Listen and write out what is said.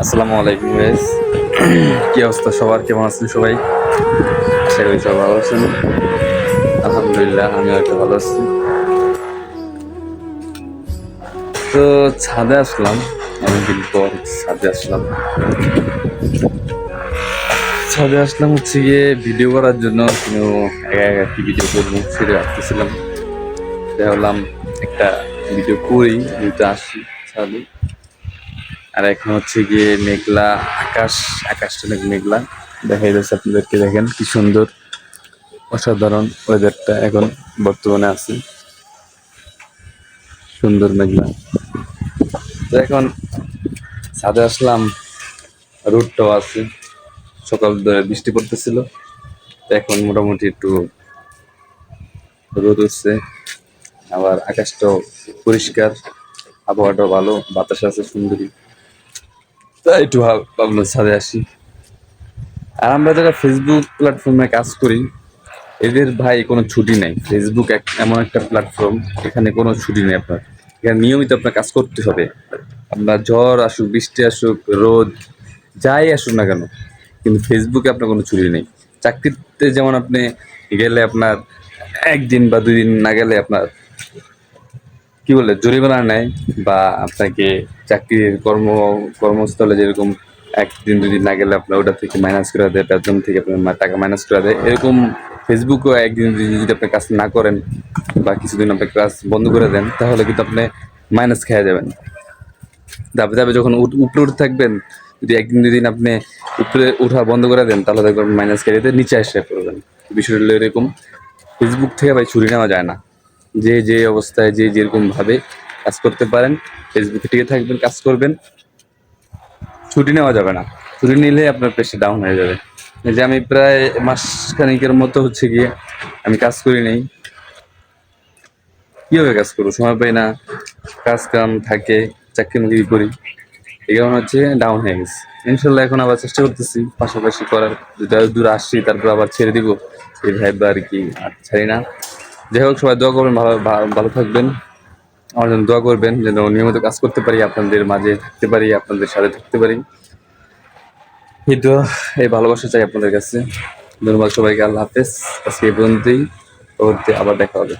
আসসালামু আলাইকুম গাইস। কি অবস্থা সবার, কেমন আছেন সবাই? আশা করি সবাই ভালো আছেন। আলহামদুলিল্লাহ আমিও একটা ভালো আছি। তো ছাদে আসলাম, অনেকদিন পর ছাদে আসলাম হচ্ছে গিয়ে ভিডিও করার জন্য। কিন্তু একা একা কি ভিডিও করবো সেটা ভাবতেছিলাম। তাই ভাবলাম একটা ভিডিও করি, যেহেতু আসি ছাদে। আর এখন হচ্ছে গিয়ে মেঘলা আকাশ, আকাশটা অনেক মেঘলা দেখাই যাচ্ছে আপনাদেরকে। দেখেন কি সুন্দর, অসাধারণ ওয়েদারটা এখন বর্তমানে আছে, সুন্দর মেঘলা। তো এখন ছাদে আসলাম, রোদটাও আছে, সকাল ধরে বৃষ্টি পড়তেছিল, তো এখন মোটামুটি একটু রোদ উঠছে, আবার আকাশটাও পরিষ্কার, আবহাওয়াটাও ভালো, বাতাস আছে সুন্দরী। তাই একটু ভাবলাম ছাদে আসি। আর আমরা যারা ফেসবুক প্ল্যাটফর্মে কাজ করি, এদের ভাই কোনো ছুটি নাই। ফেসবুক এমন একটা প্ল্যাটফর্ম, এখানে কোনো ছুটি নেই আপনার। এখানে নিয়মিত আপনার কাজ করতে হবে। আপনার ঝড় আসুক, বৃষ্টি আসুক, রোদ যাই আসুক না কেন, কিন্তু ফেসবুকে আপনার কোনো ছুটি নেই। চাকরিতে যেমন আপনি গেলে আপনার একদিন বা 2 দিন না গেলে আপনার কি বলে জরিমানা নেয়, বা আপনাকে চাকরির কর্মস্থলে যেরকম 1 দিন 2 দিন না গেলে আপনার ওটা থেকে মাইনাস করে দেয়, বেতন থেকে আপনার টাকা মাইনাস করে দেয়। এরকম ফেসবুকও 1 দিন 2 দিন যদি আপনি কাজ না করেন বা কিছুদিন আপনি কাজ বন্ধ করে দেন, তাহলে কিন্তু আপনি মাইনাস খেয়ে যাবেন। ধাপে ধাপে যখন উপরে উঠে থাকবেন, যদি 1 দিন 2 দিন আপনি উপরে উঠা বন্ধ করে দেন, তাহলে দেখবেন মাইনাস খেয়ে যেতে নিচে এসে পড়বেন। বিষয়টা হলো এরকম। ফেসবুক থেকে ভাই ছুটি নেওয়া যায় না। যে যে অবস্থায় যে যেরকম ভাবে কাজ করতে পারেন, ফেসবুকে টিকে থাকবেন, কাজ করবেন, ছুটি নেওয়া যাবে না। ছুটি নিলে আপনার প্রেশার ডাউন হয়ে যাবে। এই যে আমি প্রায় মাসখানেকের মতো হচ্ছে গিয়ে আমি কাজ করি নাই। কীভাবে কাজ করবো, সময় পাই না, কাজ কাম থাকে, চাকরি মাকরি করি, এই কারণে হচ্ছে ডাউন হয়ে গেছে। ইনশাল্লাহ এখন আবার চেষ্টা করতেছি পাশাপাশি করার, যদি আরো দূর আসছি তারপর আবার ছেড়ে দিব এই ভাইবা আর কি, আর ছাড়ি না। যাই হোক, সবাই দোয়া করবেন, ভালো ভালো থাকবেন, আমার জন্য দোয়া করবেন যেন নিয়মিত কাজ করতে পারি, আপনাদের মাঝে থাকতে পারি, আপনাদের সাথে থাকতে পারি। এই দোয়া, এই ভালোবাসা চাই আপনাদের কাছে। ধন্যবাদ সবাইকে, আল্লাহ হাফেজ। আজকে এই পর্যন্তই, পরবর্তী আবার দেখা হবে।